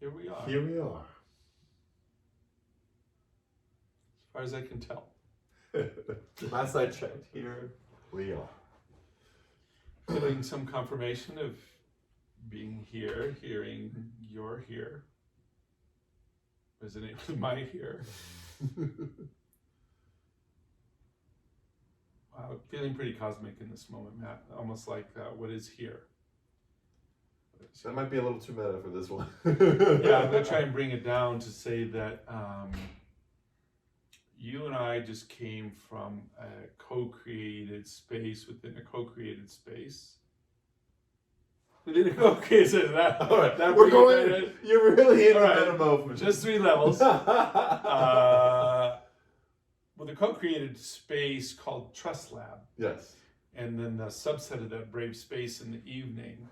Here we are. Here we are. As far as I can tell. Last I checked, here we are. Feeling some confirmation of being here, hearing you're here. Resonating with my here. Wow, feeling pretty cosmic in this moment, Matt. Almost like what is here. That might be a little too meta for this one. Yeah, I'm going to try and bring it down to say that you and I just came from a co-created space within a co-created space. Within a co-created space. All right, we're going. You're really in meta mode. Just 3 levels. With a co-created space called TrustLab. Yes. And then the subset of that brave space in the evening.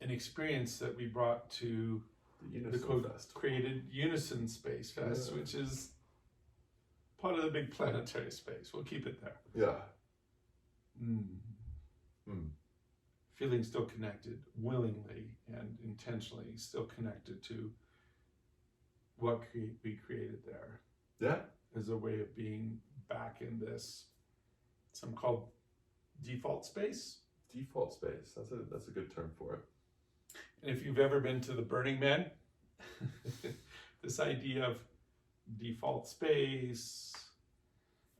An experience that we brought to the co-created Unison Space Fest, which is part of the big planetary space. We'll keep it there. Yeah. Feeling still connected, willingly and intentionally still connected to what we created there. Yeah. As a way of being back in this, some called default space. Default space. That's a good term for it. And if you've ever been to the Burning Man, this idea of default space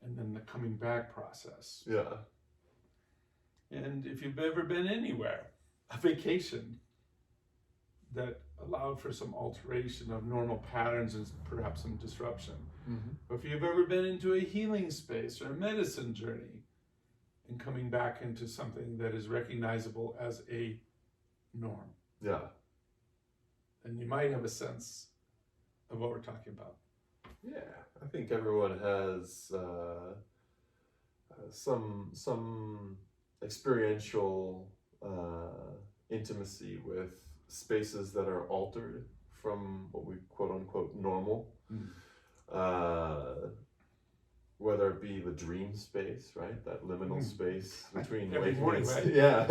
and then the coming back process. Yeah. And if you've ever been anywhere, a vacation that allowed for some alteration of normal patterns and perhaps some disruption. Or if you've ever been into a healing space or a medicine journey and coming back into something that is recognizable as a norm. Yeah. And you might have a sense of what we're talking about. Yeah, I think everyone has some experiential intimacy with spaces that are altered from what we quote unquote normal. Whether it be the dream space, right? That liminal space between every morning, right? Yeah.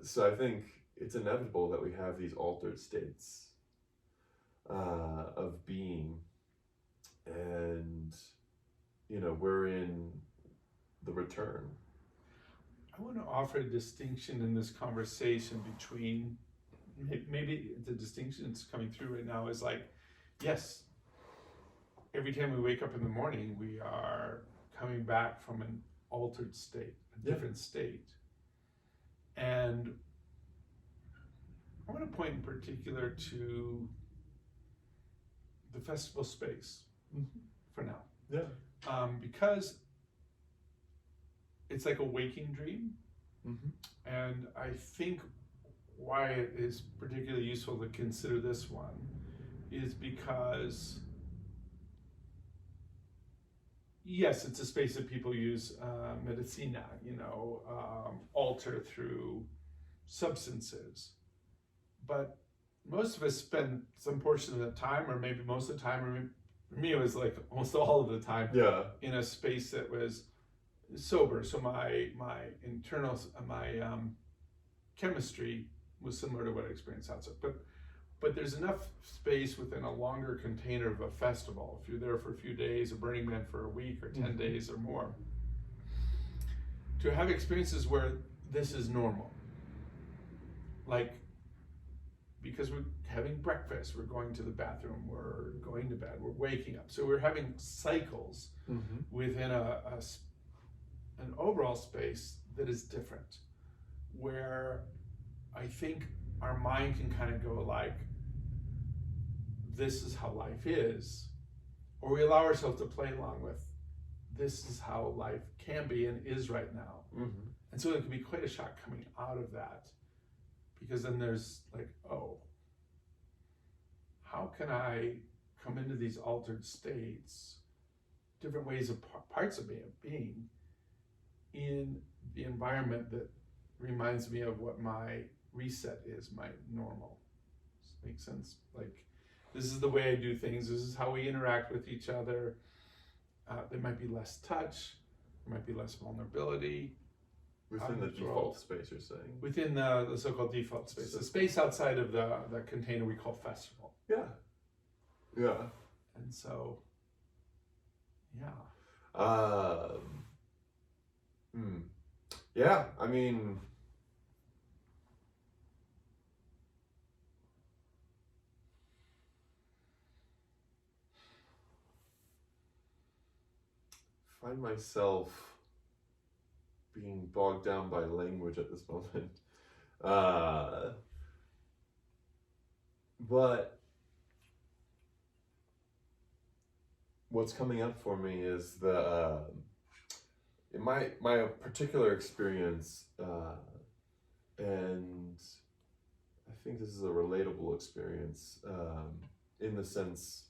So I think it's inevitable that we have these altered states of being, and we're in the return. I want to offer a distinction in this conversation between, maybe the distinction that's coming through right now is like, yes, every time we wake up in the morning, we are coming back from an altered state, a different state. And I want to point in particular to the festival space for now. Yeah. Because it's like a waking dream. And I think why it is particularly useful to consider this one is because, yes, it's a space that people use medicina, alter through substances. But most of us spend some portion of the time, or maybe most of the time, or for me it was like almost all of the time, in a space that was sober. So my internal, chemistry was similar to what I experienced outside. But there's enough space within a longer container of a festival. If you're there for a few days, a Burning Man for a week or 10 days or more, to have experiences where this is normal. Like, because we're having breakfast, we're going to the bathroom, we're going to bed, we're waking up. So we're having cycles within an overall space that is different, where I think our mind can kind of go like, this is how life is, or we allow ourselves to play along with, this is how life can be and is right now. And so it can be quite a shock coming out of that, because then there's like, oh, how can I come into these altered states, different ways of parts of being in the environment that reminds me of what my reset is, my normal. Does that make sense? Like, this is the way I do things. This is how we interact with each other. There might be less touch. There might be less vulnerability. Within the default space, you're saying? Within the so-called default space, the space outside of the container we call festival. Yeah. Yeah. And so, yeah. Yeah, I mean, find myself being bogged down by language at this moment. But what's coming up for me is in my particular experience, and I think this is a relatable experience, in the sense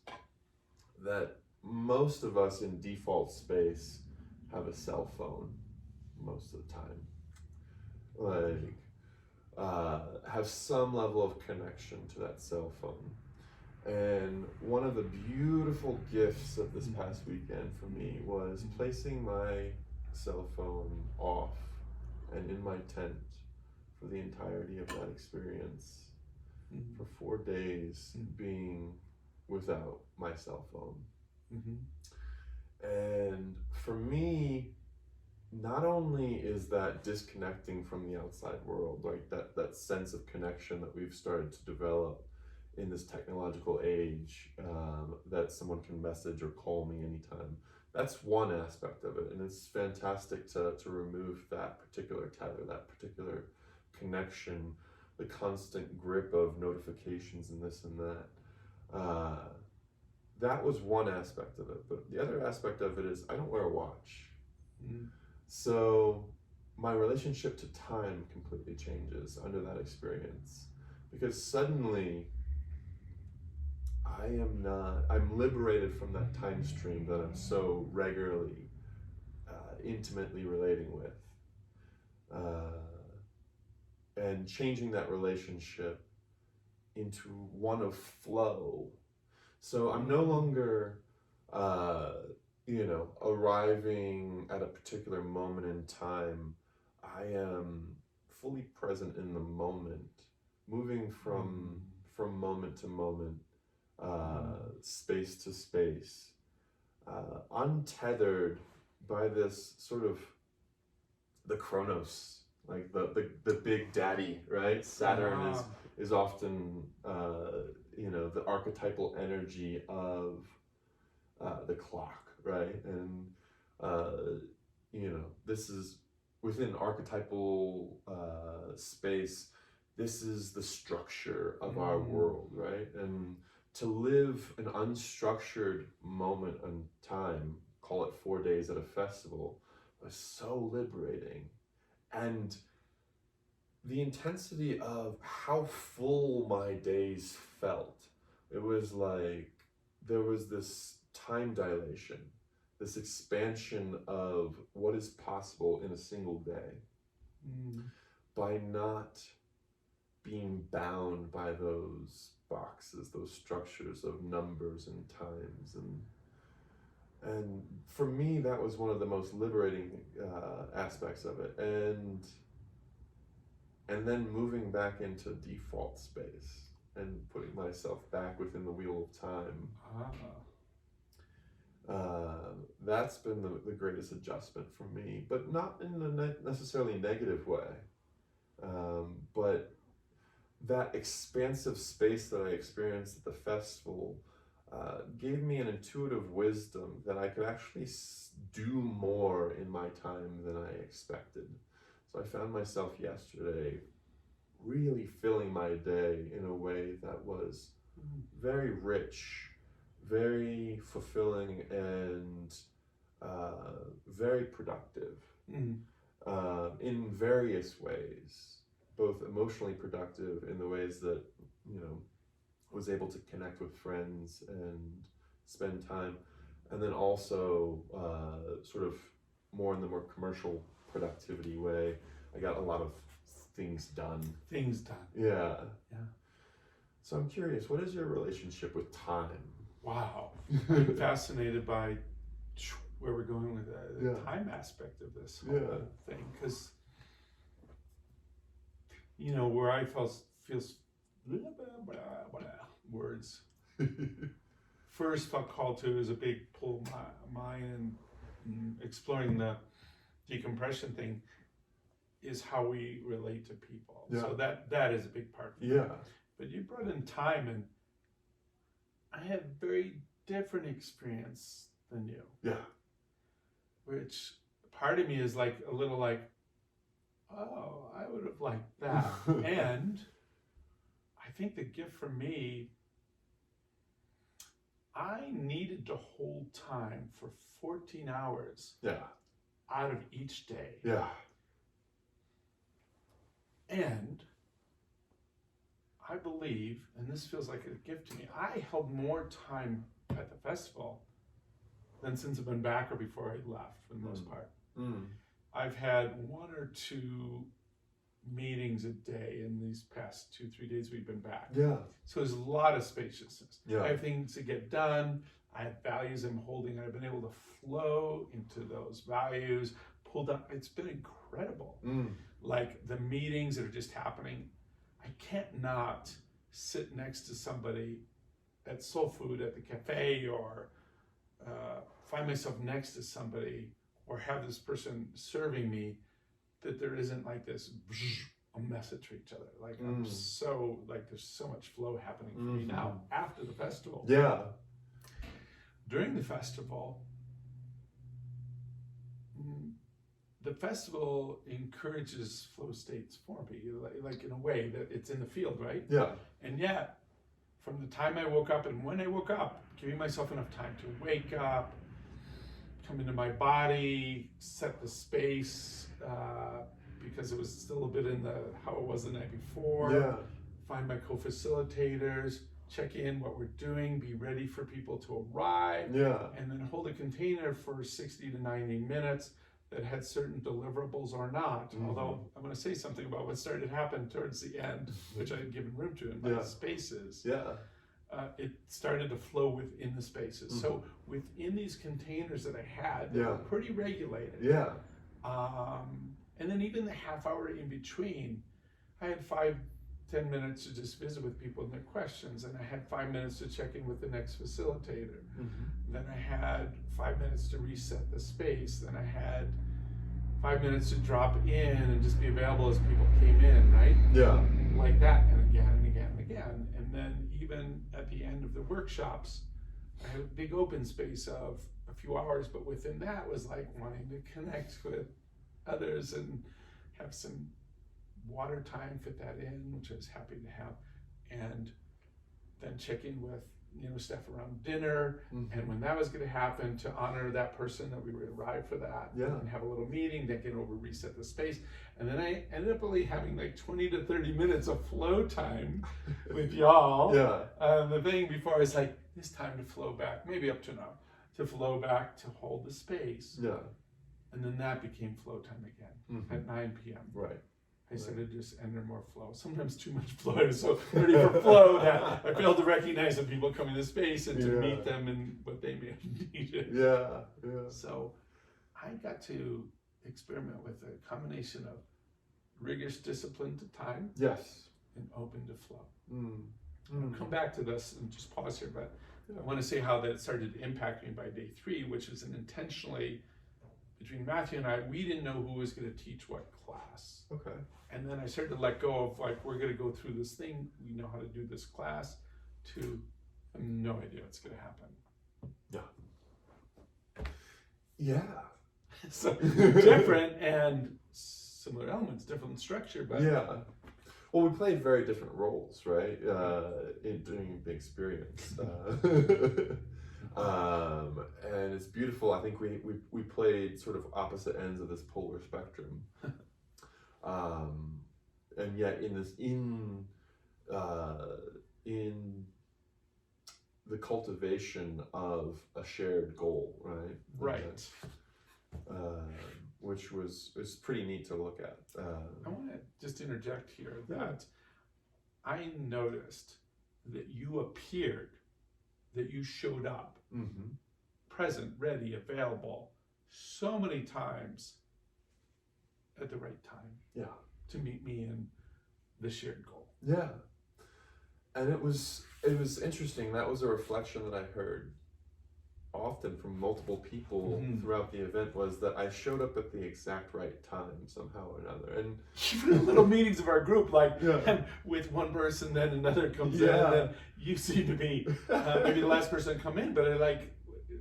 that most of us in default space have a cell phone most of the time. Like, have some level of connection to that cell phone. And one of the beautiful gifts of this past weekend for me was placing my cell phone off and in my tent for the entirety of that experience, for 4 days being without my cell phone. And for me, not only is that disconnecting from the outside world, like that sense of connection that we've started to develop in this technological age, that someone can message or call me anytime. That's one aspect of it, and it's fantastic to remove that particular tether, that particular connection, the constant grip of notifications and this and that. That was one aspect of it, but the other aspect of it is I don't wear a watch. So my relationship to time completely changes under that experience, because suddenly I'm liberated from that time stream that I'm so regularly, intimately relating with, and changing that relationship into one of flow. So I'm no longer, arriving at a particular moment in time. I am fully present in the moment, moving from moment to moment, space to space, untethered by this sort of the Chronos, like the big daddy, right? Saturn is often the archetypal energy of the clock, right? And this is within archetypal space. This is the structure of our world, right? And to live an unstructured moment in time, call it 4 days at a festival, was so liberating. And the intensity of how full my days felt, it was like there was this time dilation, this expansion of what is possible in a single day by not being bound by those boxes, those structures of numbers and times. And for me, that was one of the most liberating aspects of it. And then moving back into default space and putting myself back within the wheel of time. That's been the greatest adjustment for me, but not in a necessarily negative way. But that expansive space that I experienced at the festival gave me an intuitive wisdom that I could actually do more in my time than I expected. So I found myself yesterday really filling my day in a way that was very rich, very fulfilling, and very productive in various ways, both emotionally productive in the ways that, was able to connect with friends and spend time, and then also sort of more in the more commercial productivity way. I got a lot of things done. Yeah. So I'm curious, what is your relationship with time? Wow. I'm fascinated by where we're going with the time aspect of this whole thing, because where I feels blah, blah, blah, blah, words. First felt called to is a big pull of mine, and exploring the decompression thing is how we relate to people. Yeah. So that is a big part. Yeah. But you brought in time, and I had a very different experience than you. Yeah. Which part of me is like a little like, oh, I would have liked that. And I think the gift for me, I needed to hold time for 14 hours out of each day. Yeah. And I believe, and this feels like a gift to me, I held more time at the festival than since I've been back or before I left, for the most part. I've had 1 or 2 meetings a day in these past 2-3 days we've been back. Yeah. So there's a lot of spaciousness. Yeah. I have things to get done. I have values I'm holding, and I've been able to flow into those values, pull down. It's been incredible. Like the meetings that are just happening. I can't not sit next to somebody at Soul Food at the cafe, or find myself next to somebody, or have this person serving me, that there isn't like this a message for each other. Like I'm so like there's so much flow happening for me now after the festival. Yeah. During the festival, the festival encourages flow states for me, like in a way that it's in the field, right? Yeah. And yet, from the time I woke up and when I woke up, giving myself enough time to wake up, come into my body, set the space, because it was still a bit in the how it was the night before. Yeah. Find my co-facilitators, check in what we're doing, be ready for people to arrive, Yeah. and then hold a container for 60 to 90 minutes that had certain deliverables or not. Although I'm going to say something about what started to happen towards the end, which I had given room to in my spaces. Yeah. It started to flow within the spaces. So within these containers that I had, they were pretty regulated. Yeah. And then even the half hour in between, I had 5-10 minutes to just visit with people and their questions, and I had 5 minutes to check in with the next facilitator. Then I had 5 minutes to reset the space. Then I had 5 minutes to drop in and just be available as people came in, right? Yeah. Like that, and again and again and again. And then even at the end of the workshops, I had a big open space of a few hours, but within that was like wanting to connect with others and have some water time, fit that in, which I was happy to have, and then check in with staff around dinner, and when that was going to happen, to honor that person that we would arrive for that, and have a little meeting, then get over, reset the space, and then I ended up really having like 20 to 30 minutes of flow time with y'all. The thing before I was like, it's time to flow back, maybe up to now, to flow back, to hold the space. And then that became flow time again at 9 p.m. Right. I started to just enter more flow. Sometimes too much flow. I was so ready for flow that I failed to recognize the people coming to space and to meet them and what they may have needed. So I got to experiment with a combination of rigorous discipline to time and open to flow. I'll come back to this and just pause here, but I want to say how that started to impact me by day 3, which is an intentionally, between Matthew and I, we didn't know who was going to teach what class. Okay. And then I started to let go of like, we're going to go through this thing, we know how to do this class, to I have no idea what's going to happen. Yeah. So different and similar elements, different structure, but well, we played very different roles, right? In doing the experience. And it's beautiful. I think we played sort of opposite ends of this polar spectrum, and yet in the cultivation of a shared goal, right? Right. Which was pretty neat to look at. I want to just interject here that I noticed that you appeared, that you showed up, present, ready, available, so many times at the right time to meet me in the shared goal. Yeah. And it was interesting. That was a reflection that I heard often from multiple people throughout the event, was that I showed up at the exact right time somehow or another. And even in little meetings of our group, like with one person, then another comes in, and then you seem to be maybe the last person to come in, but I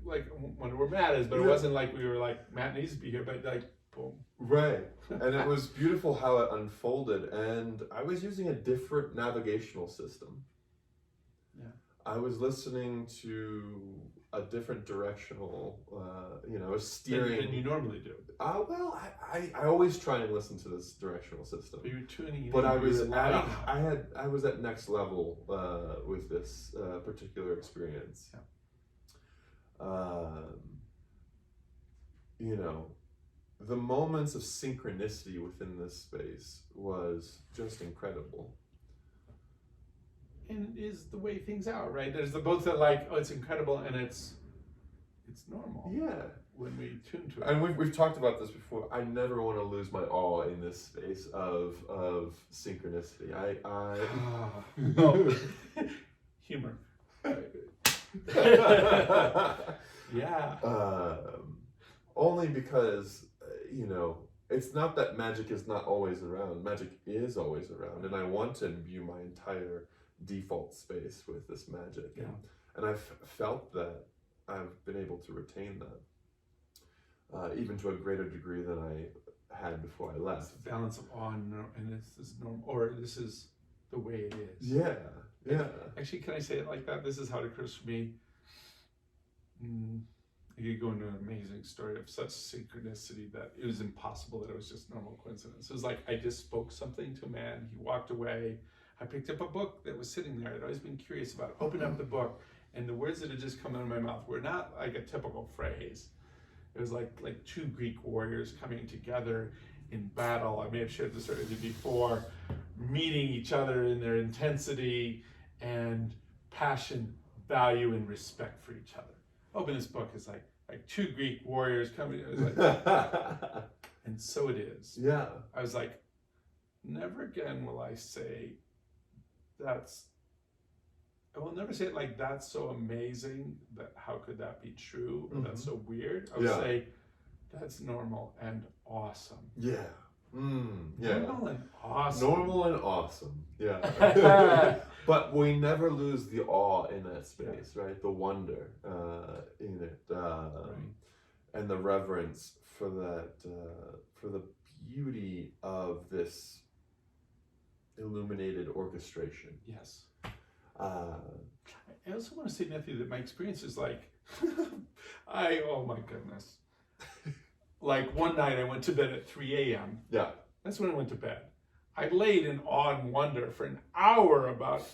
like wonder where Matt is, but it wasn't like we were like, Matt needs to be here, but like, boom. Right. And it was beautiful how it unfolded, and I was using a different navigational system. Yeah. I was listening to a different directional, steering. Than you normally do. Well, I always try and listen to this directional system. But you're tuning in. But I was at next level with this particular experience. Yeah. The moments of synchronicity within this space was just incredible. And it is the way things are, right? There's the both that like, oh, it's incredible, and it's normal. Yeah. When we tune to it. And we've talked about this before. I never want to lose my awe in this space of synchronicity. No. Humor. Yeah. Only because it's not that magic is not always around. Magic is always around, and I want to imbue my entire default space with this magic. Yeah. And I've felt that I've been able to retain that, even to a greater degree than I had before I left. It's the balance of awe and this is normal, or this is the way it is. Yeah, yeah. Actually, can I say it like that? This is how it occurs for me. I could go into an amazing story of such synchronicity that it was impossible that it was just normal coincidence. It was like I just spoke something to a man, he walked away, I picked up a book that was sitting there. I'd always been curious about it. Opened up the book, and the words that had just come out of my mouth were not like a typical phrase. It was like two Greek warriors coming together in battle. I may have shared this already before, meeting each other in their intensity and passion, value, and respect for each other. Open this book, it's like two Greek warriors coming. It was like, and so it is. Yeah. I was like, never again will I say I will never say it like that's so amazing, that how could that be true, or that's so weird. I would say that's normal and awesome. Yeah. Yeah. Normal and awesome. Normal and awesome. Yeah. But we never lose the awe in that space, right? The wonder in it, and the reverence for that, for the beauty of this illuminated orchestration. Yes. I also want to say, Matthew, that my experience is like, oh my goodness. Like one night I went to bed at 3 a.m. Yeah. That's when I went to bed. I laid in awe and wonder for an hour about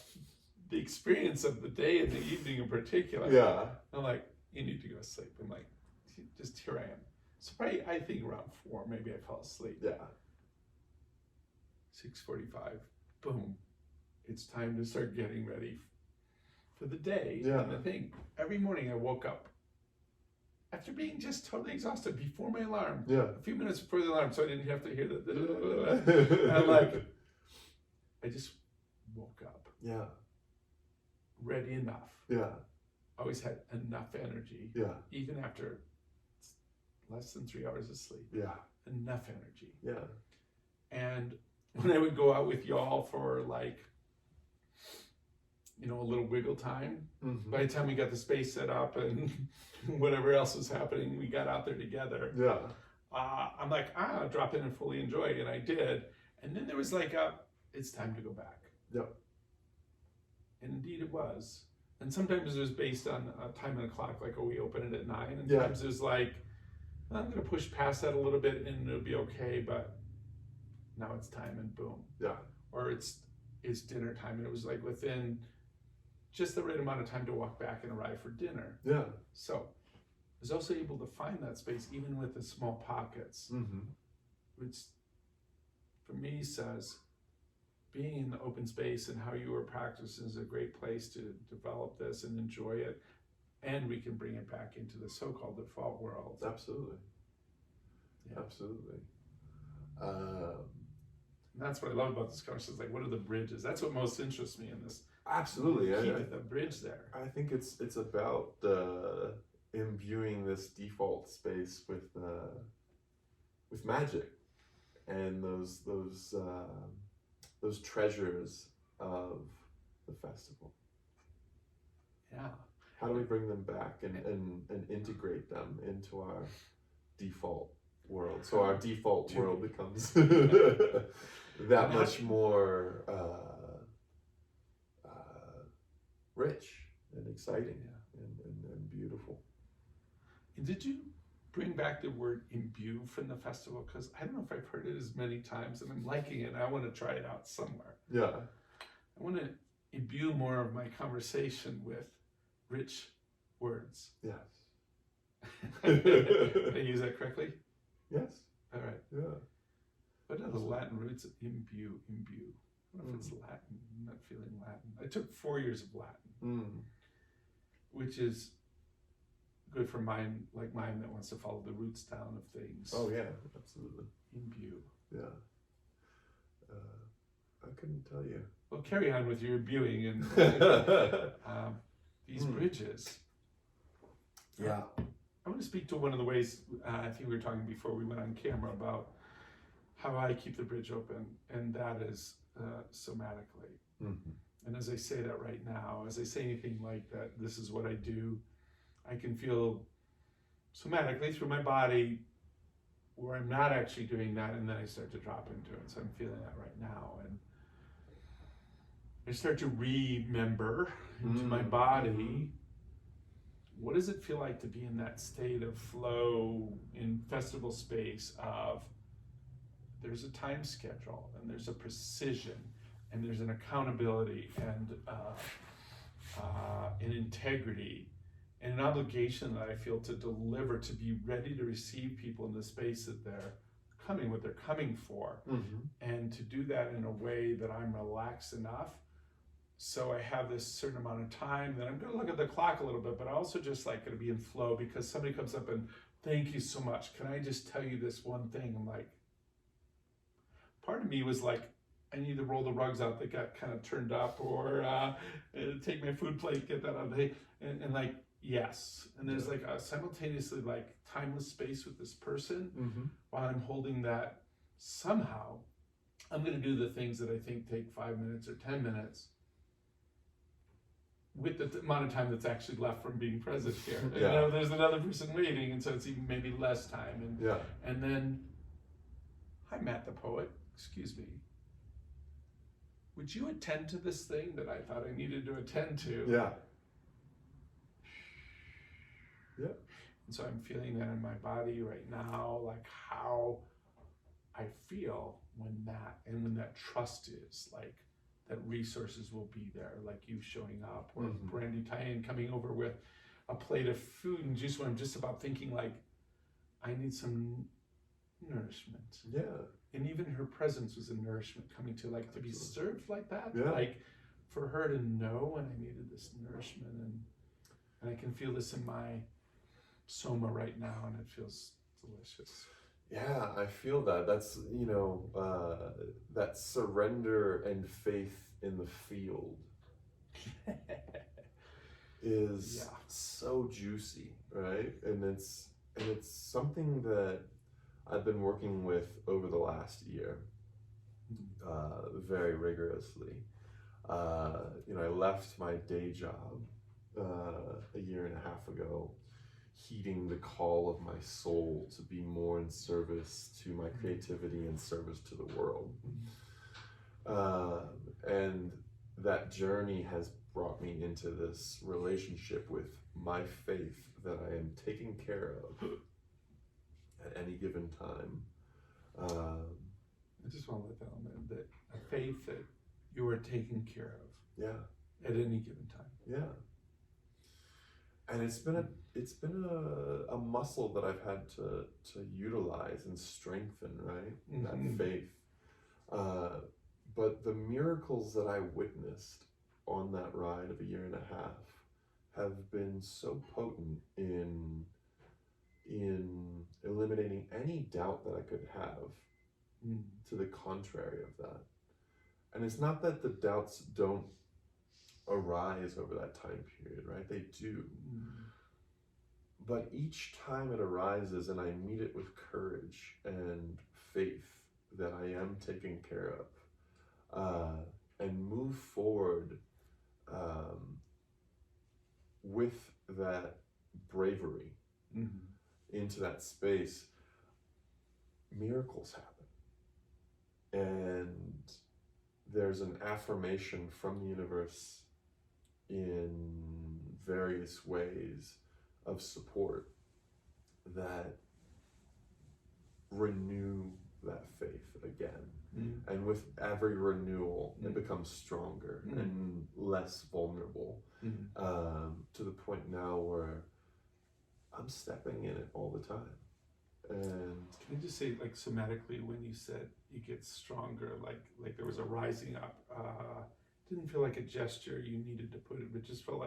the experience of the day and the evening in particular. Yeah. I'm like, you need to go to sleep. I'm like, just here I am. So probably, I think around 4, maybe I fell asleep. Yeah. 6:45, boom. It's time to start getting ready for the day. Yeah. And the thing, every morning I woke up after being just totally exhausted before my alarm. Yeah. A few minutes before the alarm, so I didn't have to hear the and I'm like, I just woke up. Yeah. Ready enough. Yeah. Always had enough energy. Yeah. Even after less than 3 hours of sleep. Yeah. Enough energy. Yeah. And when I would go out with y'all for like, a little wiggle time, by the time we got the space set up and whatever else was happening, we got out there together. Yeah. I'm like, I'll drop in and fully enjoy it. And I did. And then there was like it's time to go back. Yep. And indeed it was. And sometimes it was based on a time and a clock, like, we open it at 9. And times it was like, I'm going to push past that a little bit and it'll be okay, but now it's time and boom. Yeah. Or it's dinner time, and it was like within just the right amount of time to walk back and arrive for dinner. Yeah. So I was also able to find that space even with the small pockets, which for me says being in the open space and how you are practicing is a great place to develop this and enjoy it. And we can bring it back into the so-called default world. Absolutely. Yeah. Absolutely. And that's what I love about this conversation. Is like, what are the bridges? That's what most interests me in this. Absolutely. Keep the bridge there. I think it's about imbuing this default space with magic and those treasures of the festival. Yeah. How do we bring them back and integrate them into our default world? So our default world becomes that much more rich and exciting and beautiful. And did you bring back the word imbue from the festival? Because I don't know if I've heard it as many times, and I'm liking it, and I want to try it out somewhere. Yeah. I want to imbue more of my conversation with rich words. Yes. Did I use that correctly? Yes. All right. Yeah. What are the Latin roots of imbue? Imbue. I don't know if it's Latin. I'm not feeling Latin. I took 4 years of Latin, which is good for mine that wants to follow the roots down of things. Oh yeah, absolutely. Imbue. Yeah. I couldn't tell you. Well, carry on with your imbuing and these bridges. Yeah. I want to speak to one of the ways, I think we were talking before we went on camera about how I keep the bridge open, and that is somatically. Mm-hmm. And as I say that right now, as I say anything like that, this is what I do, I can feel somatically through my body where I'm not actually doing that, and then I start to drop into it. So I'm feeling that right now. And I start to remember into my body, what does it feel like to be in that state of flow in festival space of there's a time schedule and there's a precision and there's an accountability and an integrity and an obligation that I feel to deliver, to be ready to receive people in the space that they're coming, what they're coming for, and to do that in a way that I'm relaxed enough. So I have this certain amount of time that I'm going to look at the clock a little bit, but I also just like going to be in flow because somebody comes up and thank you so much. Can I just tell you this one thing? I'm like, part of me was like, I need to roll the rugs out that got kind of turned up, or take my food plate, get that out of the hay, and like, yes. And there's like a simultaneously like timeless space with this person while I'm holding that. Somehow I'm going to do the things that I think take 5 minutes or 10 minutes with the amount of time that's actually left from being present here. And, you know, there's another person waiting, and so it's even maybe less time. And then, hi Matt the poet, excuse me. Would you attend to this thing that I thought I needed to attend to? Yeah. And so I'm feeling that in my body right now, like how I feel when that trust is, like that resources will be there, like you showing up, or Brandy Tyan coming over with a plate of food and juice when I'm just about thinking like, I need some nourishment. Yeah. And even her presence was a nourishment coming to like to be served like that. Yeah. Like for her to know when I needed this nourishment, and I can feel this in my soma right now, and it feels delicious. Yeah, I feel that. That's, you know, that surrender and faith in the field is so juicy, right? And it's something that I've been working with over the last year, very rigorously. You know, I left my day job a year and a half ago, heeding the call of my soul to be more in service to my creativity and service to the world. And that journey has brought me into this relationship with my faith that I am taken care of at any given time. I just want to let that on that a faith that you are taken care of. Yeah. At any given time. Yeah. And it's been a muscle that I've had to utilize and strengthen, right? That faith. But the miracles that I witnessed on that ride of a year and a half have been so potent in eliminating any doubt that I could have to the contrary of that. And it's not that the doubts don't arise over that time period, right? They do. But each time it arises and I meet it with courage and faith that I am taken care of, and move forward with that bravery into that space, miracles happen. And there's an affirmation from the universe in various ways of support that renew that faith again. And with every renewal, it becomes stronger and less vulnerable, to the point now where I'm stepping in it all the time. And can you just say, like, somatically, when you said it gets stronger, like there was a rising up, didn't feel like a gesture you needed to put it, but just felt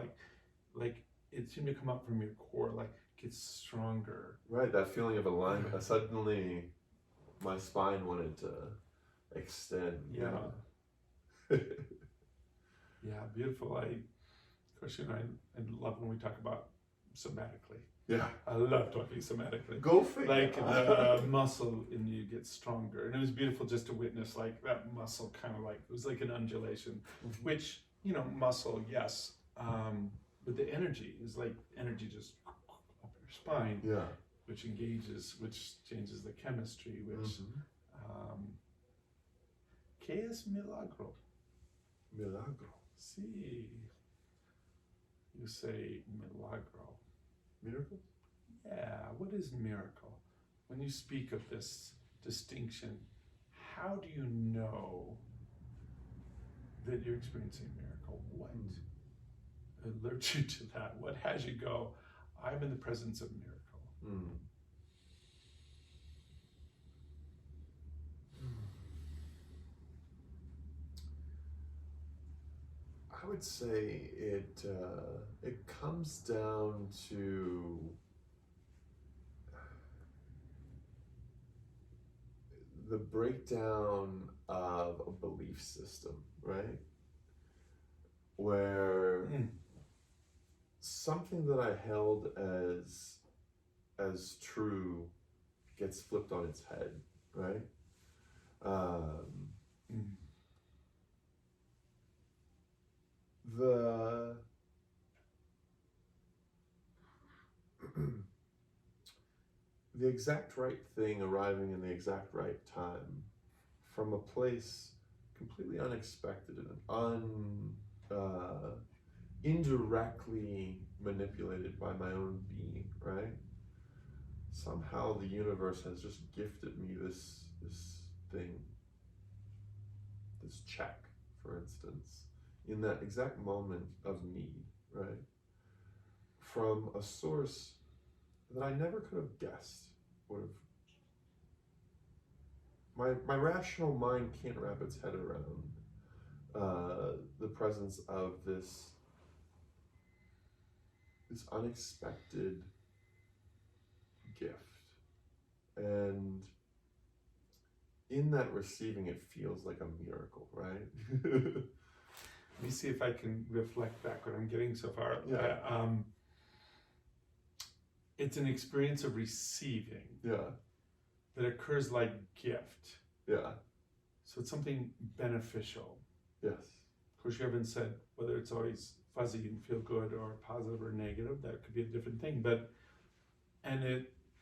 like it seemed to come up from your core, like it gets stronger. Right, that feeling of alignment. Suddenly my spine wanted to extend. Yeah. Yeah, beautiful. Of course, you know, I love when we talk about somatically. Yeah. I love talking somatically. Go figure. Like the muscle in you gets stronger. And it was beautiful just to witness like that muscle kind of like, it was like an undulation, which, you know, muscle, yes. But the energy is like energy just up your spine. Yeah. Which changes the chemistry, which, ¿qué es milagro? Milagro. Sí. You say milagro. Miracle? Yeah, what is miracle? When you speak of this distinction, how do you know that you're experiencing a miracle? What alerts you to that? What has you go, I'm in the presence of miracle? I would say it comes down to the breakdown of a belief system, right? Where something that I held as true gets flipped on its head, right? The exact right thing arriving in the exact right time from a place completely unexpected and indirectly manipulated by my own being, right? Somehow the universe has just gifted me this thing, this check, for instance, in that exact moment of need, right? From a source that I never could have guessed would have. My rational mind can't wrap its head around the presence of this unexpected gift. And in that receiving, it feels like a miracle, right? Let me see if I can reflect back what I'm getting so far. Yeah. It's an experience of receiving. Yeah. That occurs like gift. Yeah. So it's something beneficial. Yes. Of course, you haven't said whether it's always fuzzy and feel good or positive or negative. That could be a different thing. But,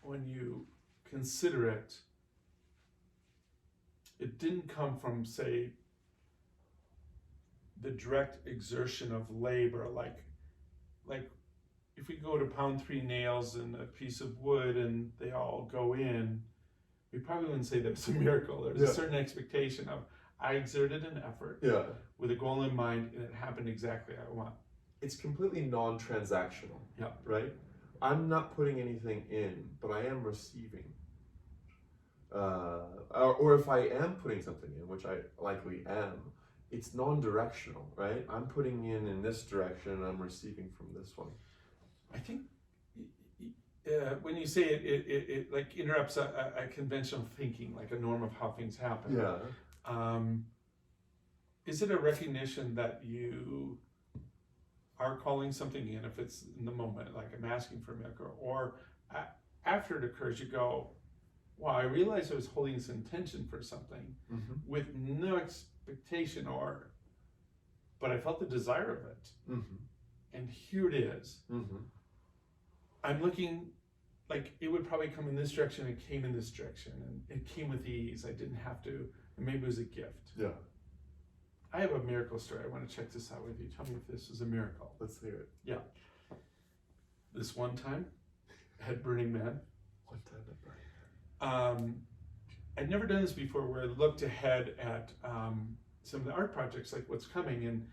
when you consider it, it didn't come from, say, the direct exertion of labor, like if we go to pound 3 nails in a piece of wood and they all go in, we probably wouldn't say that it's a miracle. There's a certain expectation of, I exerted an effort with a goal in mind and it happened exactly how I want. It's completely non-transactional, Yeah. right? I'm not putting anything in, but I am receiving. Or if I am putting something in, which I likely am, it's non-directional, right? I'm putting in this direction and I'm receiving from this one. I think when you say it like interrupts a conventional thinking, like a norm of how things happen. Yeah. Is it a recognition that you are calling something in, if it's in the moment, like I'm asking for a miracle, or after it occurs, you go, wow, I realized I was holding this intention for something with no expectation but I felt the desire of it. And here it is. I'm looking, like it would probably come in this direction, it came in this direction, and it came with ease. I didn't have to, and maybe it was a gift. Yeah. I have a miracle story. I want to check this out with you. Tell me if this is a miracle. Let's hear it. Yeah. This one time at Burning Man. One time at Burning Man. I'd never done this before, where I looked ahead at some of the art projects, like what's coming, and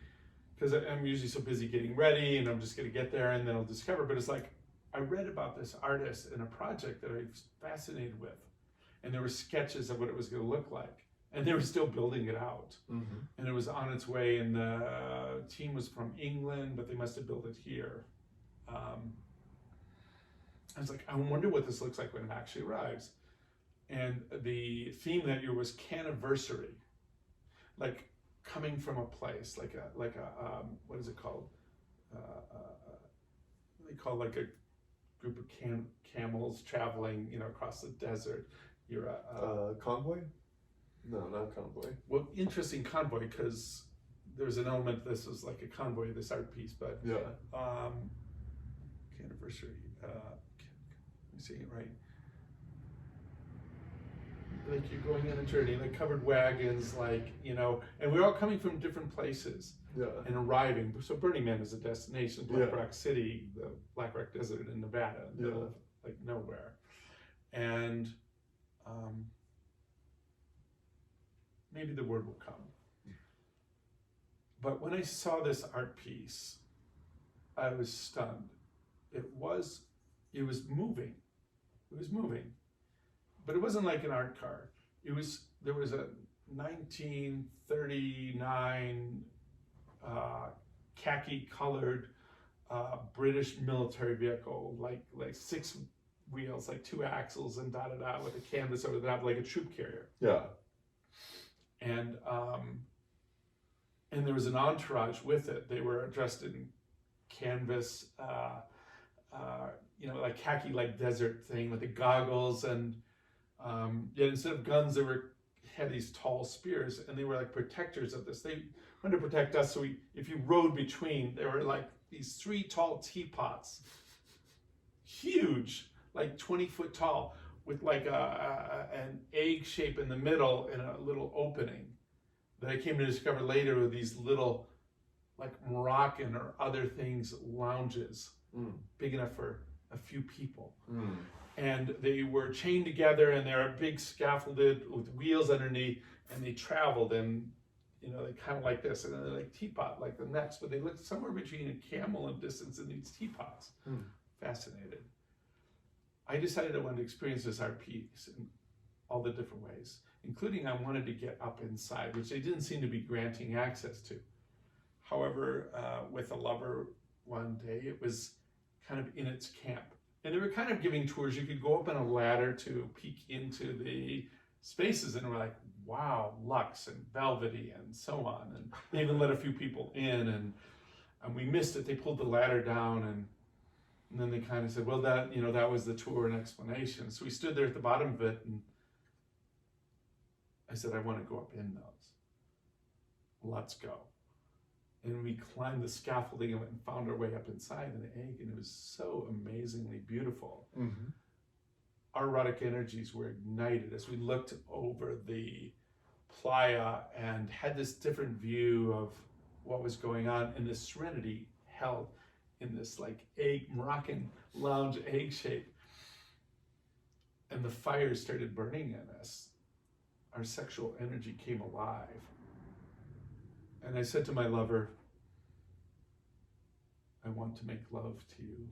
because I'm usually so busy getting ready, and I'm just going to get there and then I'll discover. But it's like I read about this artist in a project that I was fascinated with, and there were sketches of what it was going to look like. And they were still building it out. And it was on its way, and the team was from England, but they must have built it here. I was like, I wonder what this looks like when it actually arrives. And the theme that year was Caniversary, like coming from a place, like a what is it called? They call like a group of camels traveling, across the desert. You're a convoy? No, not convoy. Well, interesting convoy, because there's an element. This is like a convoy, this art piece, but yeah. Anniversary. Let me see it right. Like you're going on a journey, like covered wagons, like and we're all coming from different places. Yeah. And arriving. So Burning Man is a destination. Black Yeah. Rock City, the Black Rock Desert in Nevada, in the middle of, like nowhere, and. Maybe the word will come. But when I saw this art piece, I was stunned. It was moving. It was moving. But it wasn't like an art car. There was a 1939 khaki colored British military vehicle, like 6 wheels, like 2 axles and with a canvas over the top, like a troop carrier. Yeah. And there was an entourage with it. They were dressed in canvas, like khaki, like desert thing with the goggles, and yet instead of guns, had these tall spears, and they were like protectors of this. They wanted to protect us. So if you rode between, there were like these 3 tall teapots, huge, like 20-foot tall, with like an egg shape in the middle and a little opening that I came to discover later with these little, like Moroccan or other things, lounges, big enough for a few people. And they were chained together, and they were big scaffolded with wheels underneath, and they traveled, and they kind of like this, and then they're like teapot, like the next, but they looked somewhere between a camel in distance and these teapots. Fascinated. I decided I wanted to experience this art piece in all the different ways, including I wanted to get up inside, which they didn't seem to be granting access to. However, with a lover one day, it was kind of in its camp. And they were kind of giving tours. You could go up on a ladder to peek into the spaces, and we're like, wow, luxe and velvety and so on. And they even let a few people in, and we missed it. They pulled the ladder down, and then they kind of said, well, that was the tour and explanation. So we stood there at the bottom of it, and I said, I want to go up in those. Let's go. And we climbed the scaffolding of it and found our way up inside an egg, and it was so amazingly beautiful. Our erotic energies were ignited as we looked over the playa and had this different view of what was going on, and the serenity held in this like Moroccan lounge egg shape. And the fire started burning in us. Our sexual energy came alive. And I said to my lover, I want to make love to you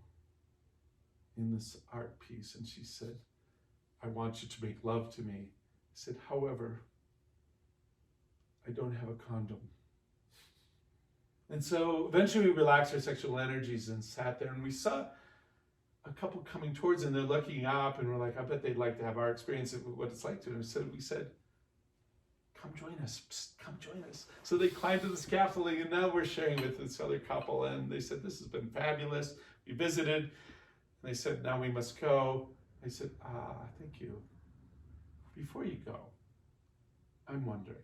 in this art piece. And she said, I want you to make love to me. I said, however, I don't have a condom. And so eventually we relaxed our sexual energies and sat there, and we saw a couple coming towards, and they're looking up, and we're like, I bet they'd like to have our experience of what it's like to them. So we said, come join us, psst, come join us. So they climbed to the scaffolding, and now we're sharing with this other couple, and they said, this has been fabulous. We visited, and they said, now we must go. I said, thank you. Before you go, I'm wondering,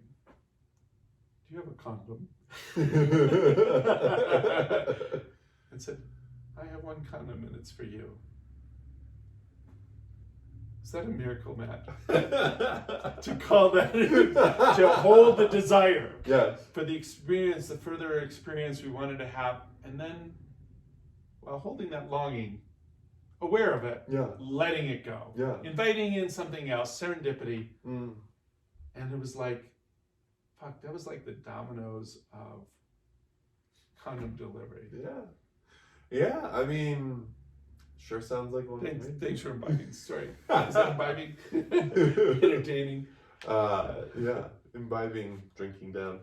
do you have a condom? And said, I have one condom and it's for you. Is that a miracle, Matt? To call that in, to hold the desire. Yes. For the experience, the further experience we wanted to have, and then while holding that longing, aware of it, Yeah. letting it go, Yeah. inviting in something else, serendipity. Mm. And it was like, fuck, that was like the dominoes of condom delivery. Yeah. Yeah, I mean, sure sounds like one. Thanks for imbibing. Sorry. Is that imbibing? Entertaining. Yeah, imbibing, drinking down.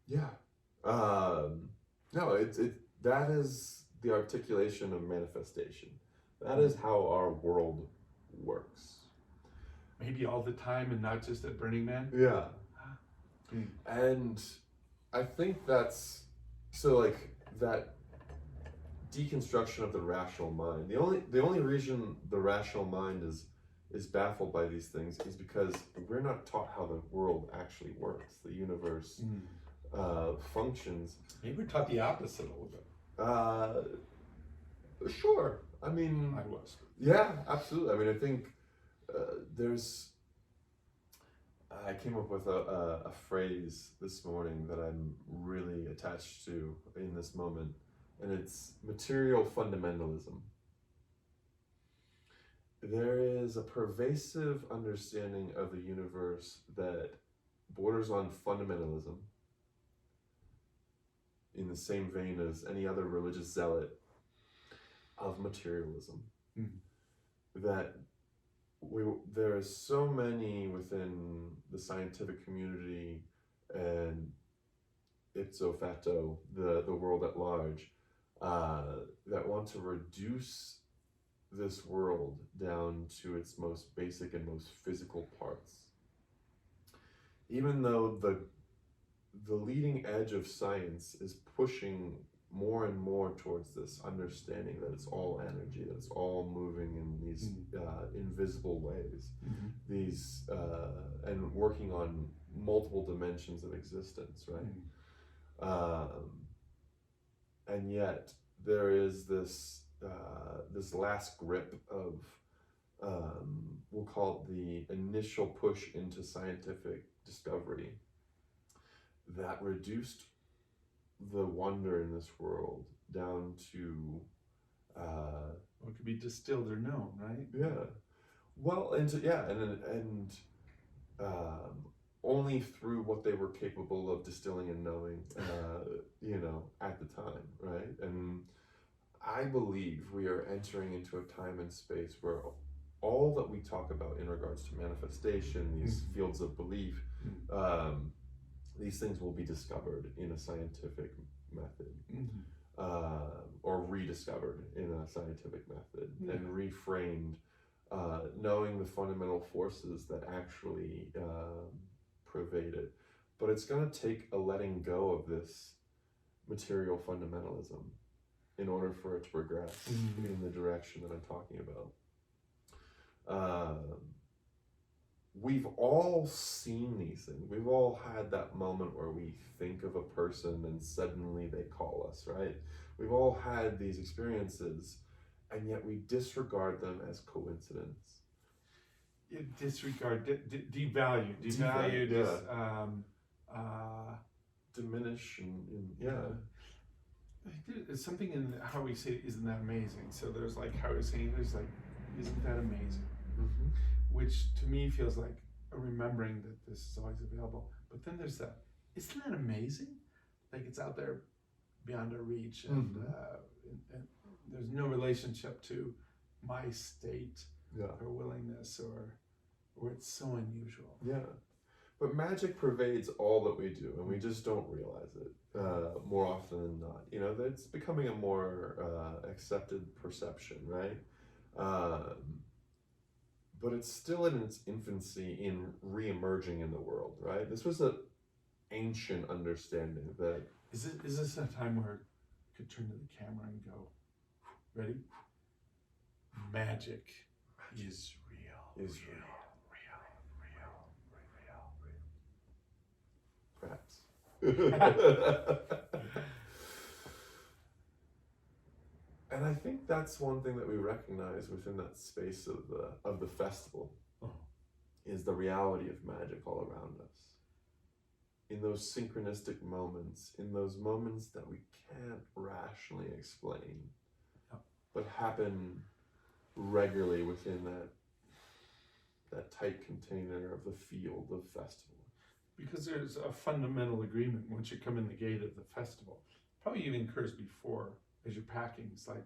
Yeah. No, that is the articulation of manifestation. That is how our world works. Maybe all the time and not just at Burning Man. Yeah. And I think that's so like that deconstruction of the rational mind. The only reason the rational mind is baffled by these things is because we're not taught how the world actually works. The universe functions. Maybe we're taught the opposite a little bit. Sure. I mean, I was. Yeah, absolutely. I mean, I think I came up with a phrase this morning that I'm really attached to in this moment, and it's material fundamentalism. There is a pervasive understanding of the universe that borders on fundamentalism, in the same vein as any other religious zealot, of materialism. That there are so many within the scientific community and ipso facto the world at large that want to reduce this world down to its most basic and most physical parts, even though the leading edge of science is pushing more and more towards this understanding that it's all energy, that it's all moving in these invisible ways, these and working on multiple dimensions of existence, right? And yet there is this this last grip of we'll call it the initial push into scientific discovery that reduced the wonder in this world down to What could be distilled or known, right? yeah, well, and only through what they were capable of distilling and knowing, at the time, right? And I believe we are entering into a time and space where all that we talk about in regards to manifestation, these fields of belief, these things will be discovered in a scientific method, or rediscovered in a scientific method, and reframed, knowing the fundamental forces that actually pervade it. But it's going to take a letting go of this material fundamentalism in order for it to progress in the direction that I'm talking about. We've all seen these things. We've all had that moment where we think of a person and suddenly they call us, right? We've all had these experiences, and yet we disregard them as coincidence. Disregard, devalue, diminish, There's something in how we say, isn't that amazing? So there's like how we're saying, there's like, isn't that amazing? Which to me feels like a remembering that this is always available. But then there's that, isn't that amazing? Like it's out there beyond our reach, and there's no relationship to my state or willingness, or it's so unusual. Yeah, But magic pervades all that we do, and we just don't realize it more often than not. You know, it's becoming a more accepted perception, right? But it's still in its infancy in re-emerging in the world, right? This was an ancient understanding that... Is this a time where I could turn to the camera and go, ready? Magic is real. Is real. Perhaps. And I think that's one thing that we recognize within that space of the festival, is the reality of magic all around us. In those synchronistic moments, in those moments that we can't rationally explain, but happen regularly within that tight container of the field of festival. Because there's a fundamental agreement once you come in the gate of the festival. Probably even occurs before, as you're packing. It's like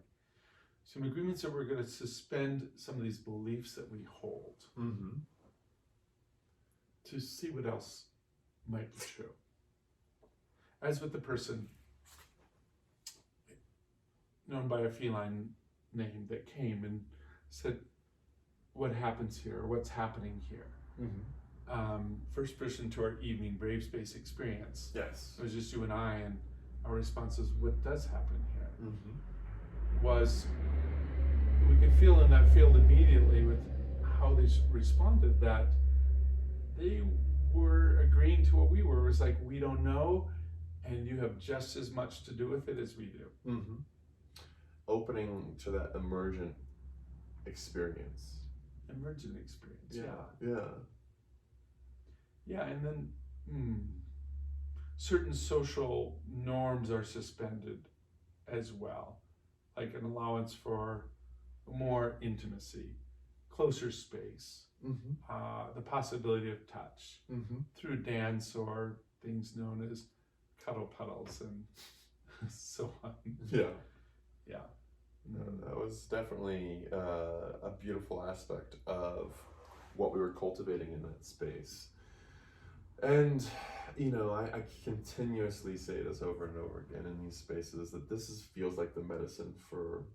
some agreements that we're going to suspend some of these beliefs that we hold to see what else might be true. As with the person known by a feline name that came and said, what happens here, or what's happening here? First person to our evening brave space experience. Yes. It was just you and I, and our response was, what does happen here? Was, we could feel in that field immediately with how they responded that they were agreeing to what we were. It was like, we don't know, and you have just as much to do with it as we do. Opening to that emergent experience. Emergent experience. Yeah, and then certain social norms are suspended as well, like an allowance for more intimacy, closer space, the possibility of touch through dance or things known as cuddle puddles and so on. Yeah. Yeah. That was definitely a beautiful aspect of what we were cultivating in that space. And, you know, I continuously say this over and over again in these spaces, that feels like the medicine for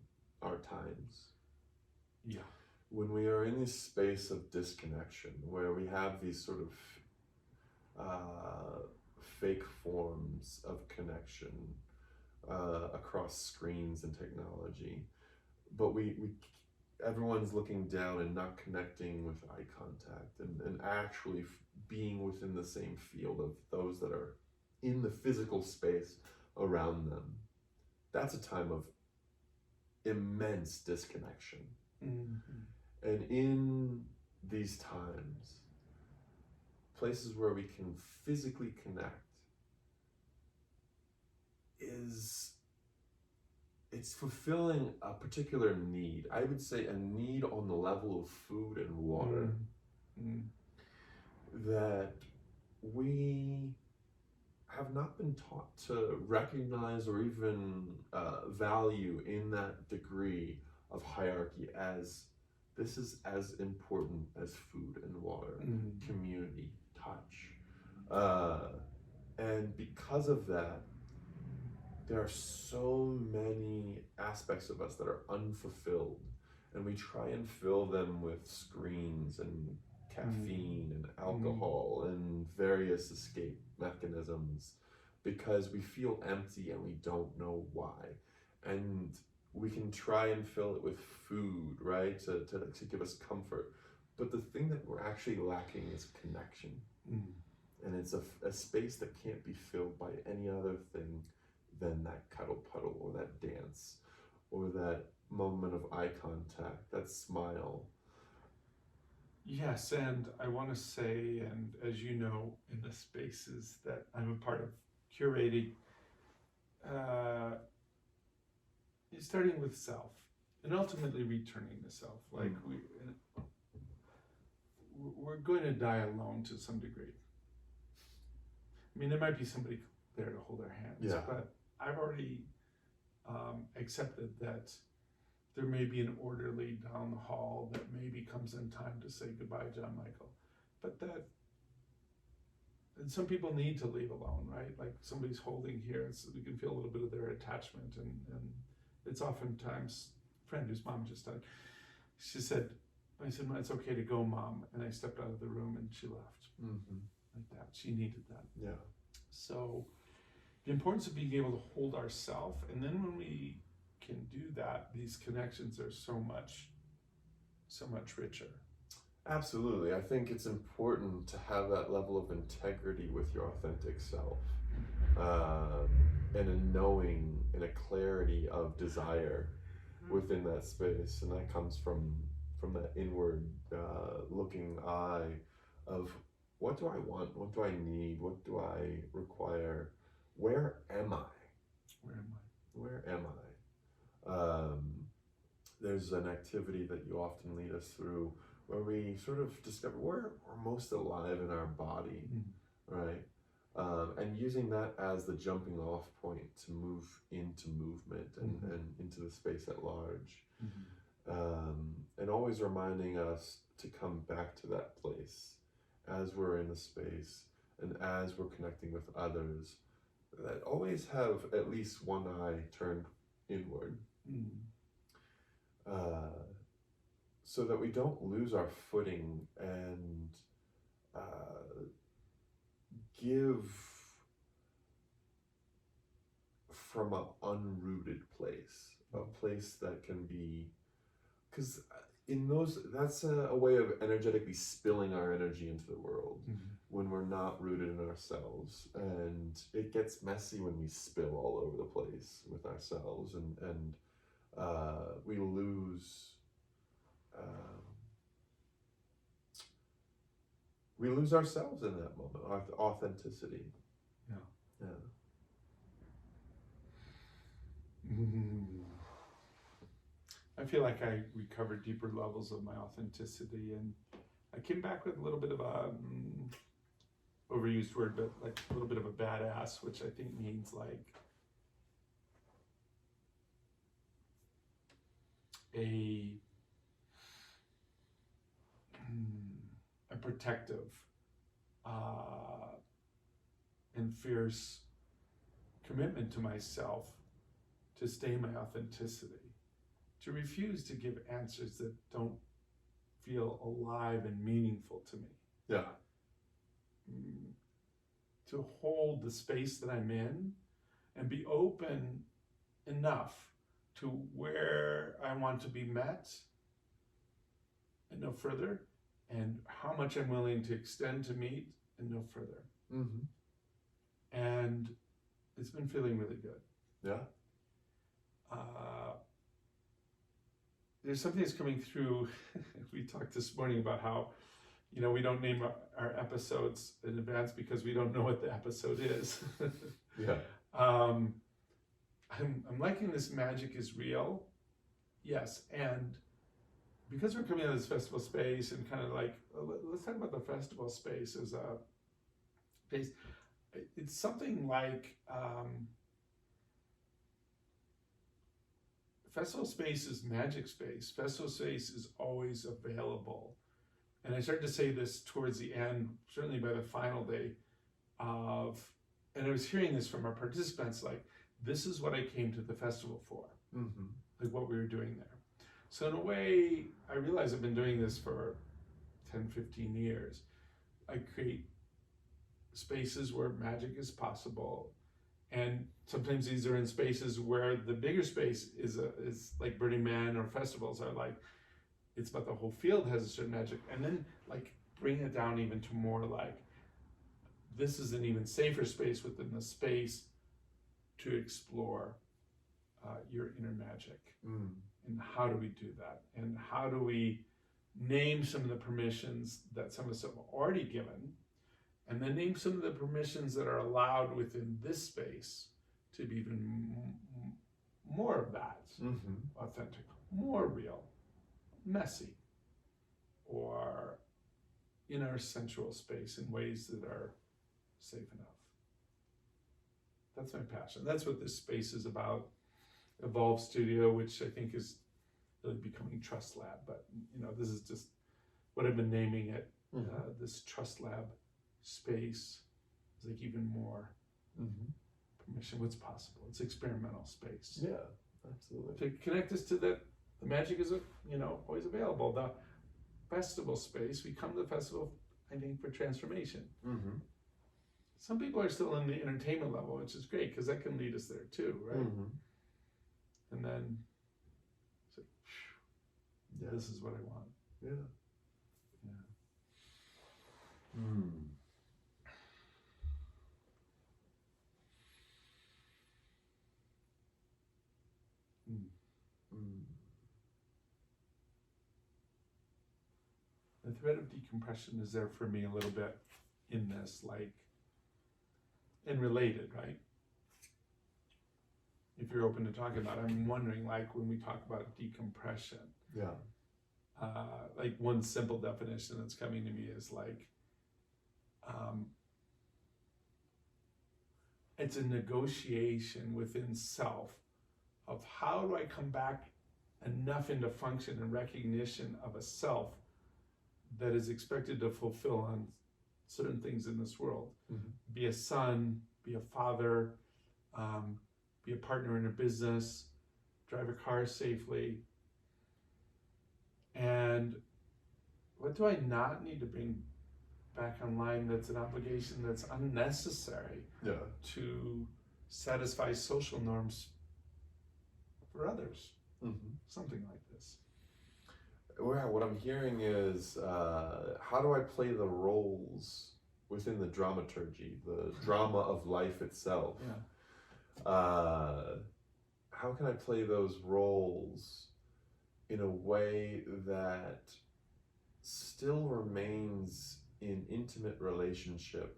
our times. Yeah. When we are in this space of disconnection, where we have these sort of fake forms of connection across screens and technology, but everyone's looking down and not connecting with eye contact and actually being within the same field of those that are in the physical space around them. That's a time of immense disconnection. And in these times, places where we can physically connect it's fulfilling a particular need. I would say a need on the level of food and water that we have not been taught to recognize or even value in that degree of hierarchy, as this is as important as food and water, community, touch. And because of that, there are so many aspects of us that are unfulfilled, and we try and fill them with screens and caffeine and alcohol and various escape mechanisms, because we feel empty and we don't know why. And we can try and fill it with food, right, to give us comfort. But the thing that we're actually lacking is connection. And it's a space that can't be filled by any other thing than that cuddle puddle, or that dance, or that moment of eye contact, that smile. Yes, and I want to say, and as you know, in the spaces that I'm a part of curating, starting with self and ultimately returning to self. Like we're going to die alone to some degree. I mean, there might be somebody there to hold our hands, but I've already accepted that there may be an orderly down the hall that maybe comes in time to say goodbye, John Michael. But that and some people need to leave alone, right? Like somebody's holding here, so we can feel a little bit of their attachment, and it's oftentimes a friend whose mom just died. I said, well, it's okay to go, Mom, and I stepped out of the room and she left. Like that. She needed that. Yeah. So the importance of being able to hold ourselves, and then when we can do that, these connections are so much richer. Absolutely. I think it's important to have that level of integrity with your authentic self, and a knowing and a clarity of desire within that space, and that comes from that inward looking eye of, what do I want? What do I need? What do I require? Where am I? Where am I? There's an activity that you often lead us through where we sort of discover where we're most alive in our body, right? And using that as the jumping off point to move into movement and into the space at large. And always reminding us to come back to that place as we're in the space and as we're connecting with others, that always have at least one eye turned inward, so that we don't lose our footing and give from an unrooted place, a place that can be, because in those, that's a way of energetically spilling our energy into the world when we're not rooted in ourselves, and it gets messy when we spill all over the place with ourselves, and we lose ourselves in that moment, our authenticity. Yeah. I feel like I recovered deeper levels of my authenticity, and I came back with a little bit of a overused word, but like a little bit of a badass, which I think means like a protective and fierce commitment to myself to stay in my authenticity, to refuse to give answers that don't feel alive and meaningful to me. Yeah. To hold the space that I'm in and be open enough to where I want to be met and no further, and how much I'm willing to extend to meet and no further. And it's been feeling really good. Yeah. There's something that's coming through. We talked this morning about how, we don't name our episodes in advance because we don't know what the episode is. Yeah. I'm liking this magic is real. Yes. And because we're coming out of this festival space and kind of like, let's talk about the festival space as a space. It's something like, festival space is magic space. Festival space is always available. And I started to say this towards the end, certainly by the final day and I was hearing this from our participants, like, this is what I came to the festival for, like what we were doing there. So in a way, I realize I've been doing this for 10, 15 years. I create spaces where magic is possible. And sometimes these are in spaces where the bigger space is like Burning Man or festivals are like, it's about the whole field has a certain magic. And then like bring it down even to more like, this is an even safer space within the space to explore your inner magic. And how do we do that? And how do we name some of the permissions that some of us have already given, and then name some of the permissions that are allowed within this space to be even more of that, authentic, more real, messy, or in our sensual space in ways that are safe enough. That's my passion. That's what this space is about. Evolve Studio, which I think is really becoming TrustLab, but this is just what I've been naming it, this TrustLab space It's like even more Mm-hmm. permission. What's possible? It's experimental space. Yeah, absolutely. To connect us to the magic is, always available. The festival space, we come to the festival, I think, for transformation. Mm-hmm. Some people are still in the entertainment level, which is great because that can lead us there too, right? Mm-hmm. And then, so, Yeah. this is what I want. Yeah. Yeah. Mm. Mm. Mm. The thread of decompression is there for me a little bit in this, and related, right? If you're open to talking about it, I'm wondering, when we talk about decompression, Yeah. One simple definition that's coming to me is it's a negotiation within self of how do I come back enough into function and recognition of a self that is expected to fulfill on certain things in this world. Mm-hmm. Be a son, be a father, be a partner in a business, drive a car safely. And what do I not need to bring back online that's an obligation that's unnecessary Yeah. to satisfy social norms for others? Mm-hmm. Something like this. Well, what I'm hearing is, how do I play the roles within the dramaturgy, the drama of life itself? Yeah. How can I play those roles in a way that still remains in intimate relationship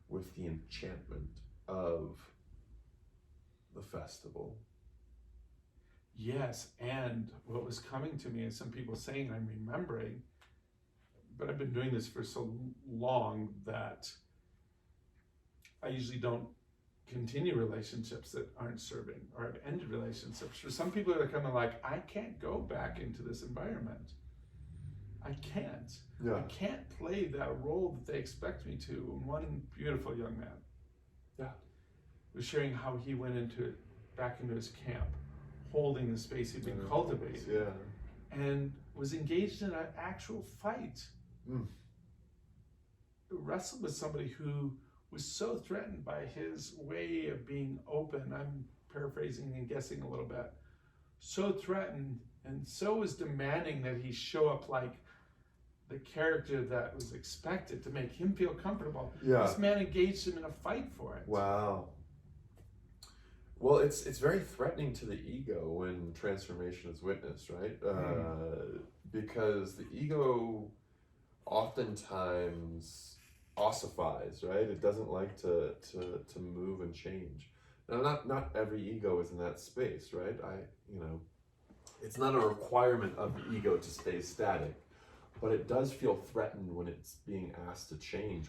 with the enchantment of the festival? Yes, and what was coming to me is some people saying, I'm remembering, but I've been doing this for so long that I usually don't continue relationships that aren't serving, or I've ended relationships. For some people, they're kind of like, I can't go back into this environment. I can't. Yeah. I can't play that role that they expect me to. And one beautiful young man was sharing how he went back into his camp, holding the space he'd been cultivating, and was engaged in an actual fight. Wrestled with somebody who was so threatened by his way of being open. I'm paraphrasing and guessing a little bit. So threatened, and so was demanding that he show up like the character that was expected to make him feel comfortable. Yeah. This man engaged him in a fight for it. Wow. Well, it's very threatening to the ego when transformation is witnessed, right? Because the ego oftentimes ossifies, right? It doesn't like to move and change. Now, not every ego is in that space, right? It's not a requirement of the ego to stay static, but it does feel threatened when it's being asked to change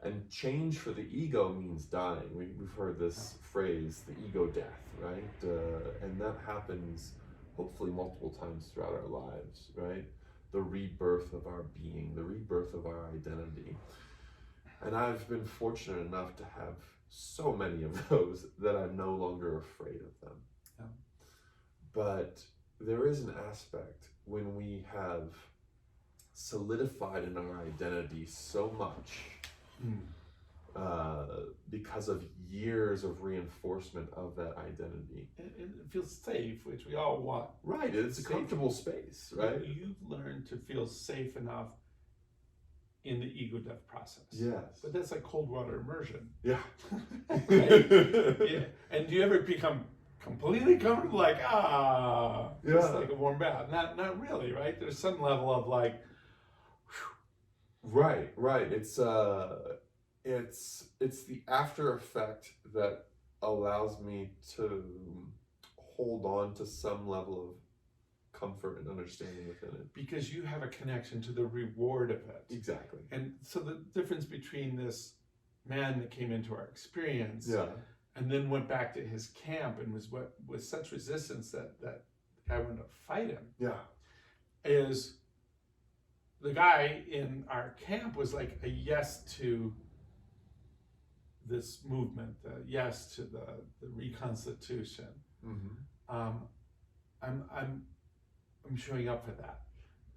and change for the ego means dying. We've heard this phrase, the ego death, right? And that happens hopefully multiple times throughout our lives, right? The rebirth of our being, the rebirth of our identity. And I've been fortunate enough to have so many of those that I'm no longer afraid of them. Yeah. But there is an aspect when we have solidified in our identity so much because of years of reinforcement of that identity. It feels safe, which we all want. Right, it's a comfortable space, right? You've learned to feel safe enough in the ego death process. Yes. But that's like cold water immersion. Yeah. Right? Yeah. And do you ever become completely comfortable, just like a warm bath? Not really, right? There's some level of like, whew. Right. It's the after effect that allows me to hold on to some level of comfort and understanding within it. Because you have a connection to the reward of it. Exactly. And so the difference between this man that came into our experience and then went back to his camp and was with such resistance that the guy wanted to fight him is the guy in our camp was like a yes to this movement, the yes to the reconstitution. I'm showing up for that.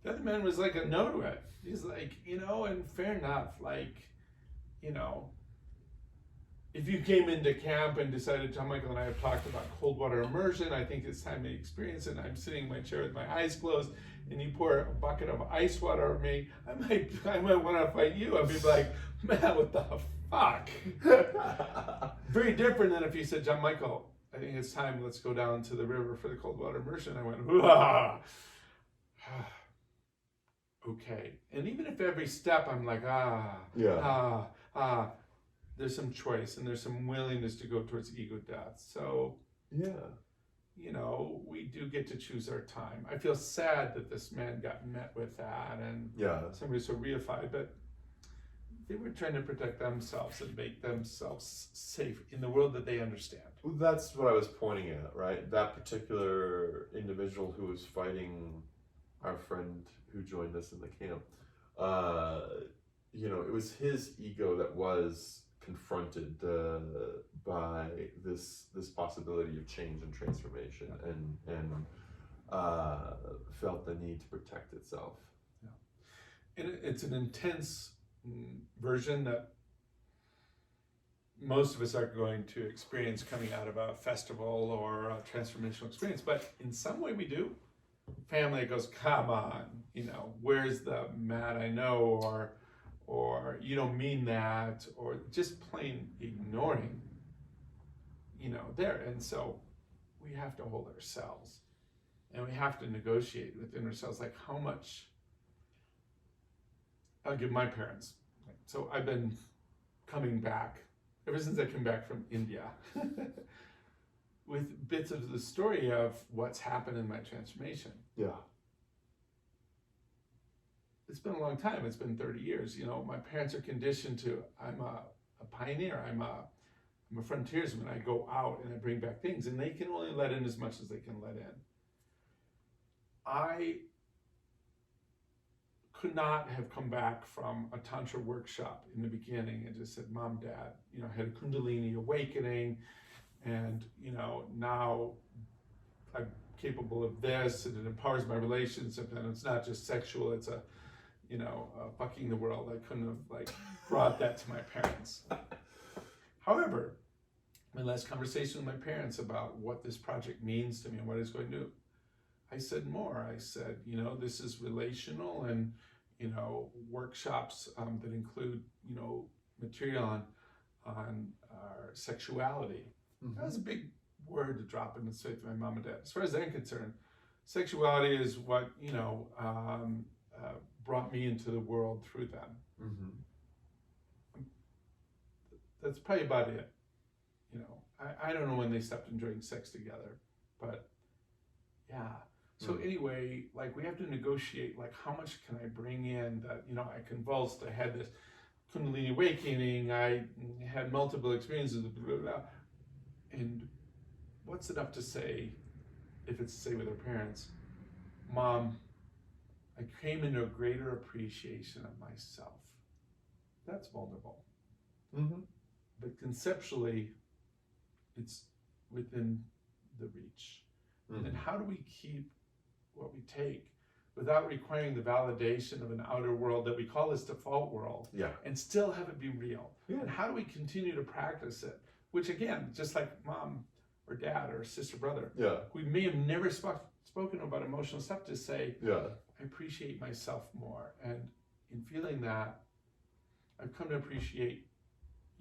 The other man was like a no to it. He's like, and fair enough, like, if you came into camp and decided, John Michael and I have talked about cold water immersion, I think it's time to experience it, and I'm sitting in my chair with my eyes closed, and you pour a bucket of ice water on me, I might want to fight you. I'd be like, man, what the fuck? Very different than if you said, John Michael, I think it's time, let's go down to the river for the cold water immersion. I went, okay. And even if every step I'm like, there's some choice and there's some willingness to go towards ego death. So, we do get to choose our time. I feel sad that this man got met with that and somebody so reified, but they were trying to protect themselves and make themselves safe in the world that they understand. Well, that's what I was pointing at, right? That particular individual who was fighting our friend who joined us in the camp, it was his ego that was confronted by this possibility of change and transformation, and felt the need to protect itself. And it's an intense version that most of us are going to experience coming out of a festival or a transformational experience, but in some way we do. Family goes, come on, where's the Matt I know, or you don't mean that, or just plain ignoring, there. And so we have to hold ourselves, and we have to negotiate within ourselves, like how much. I'll give my parents. So I've been coming back ever since I came back from India with bits of the story of what's happened in my transformation. Yeah. It's been a long time. It's been 30 years. My parents are conditioned to, I'm a pioneer. I'm a frontiersman. I go out and I bring back things, and they can only let in as much as they can let in. I could not have come back from a Tantra workshop in the beginning and just said, Mom, Dad, I had a Kundalini awakening, and, now I'm capable of this, and it empowers my relationship, and it's not just sexual, it's fucking the world. I couldn't have, brought that to my parents. However, my last conversation with my parents about what this project means to me and what it's going to do, I said more. I said, this is relational, and, workshops that include, material on our sexuality. That was a big word to drop in the faith of my mom and dad. As far as I'm concerned, sexuality is what, brought me into the world through them. That's probably about it. I don't know when they stopped enjoying sex together, but yeah. So anyway, we have to negotiate, how much can I bring in that, I convulsed, I had this Kundalini awakening, I had multiple experiences, blah, blah, blah. And what's enough to say, if it's to say with our parents, Mom, I came into a greater appreciation of myself. That's vulnerable. But conceptually, it's within the reach. And then how do we keep what we take without requiring the validation of an outer world that we call this default world, and still have it be real? And how do we continue to practice it? Which again, just like mom or dad or sister, brother, we may have never spoken about emotional stuff, to say, I appreciate myself more. And in feeling that, I've come to appreciate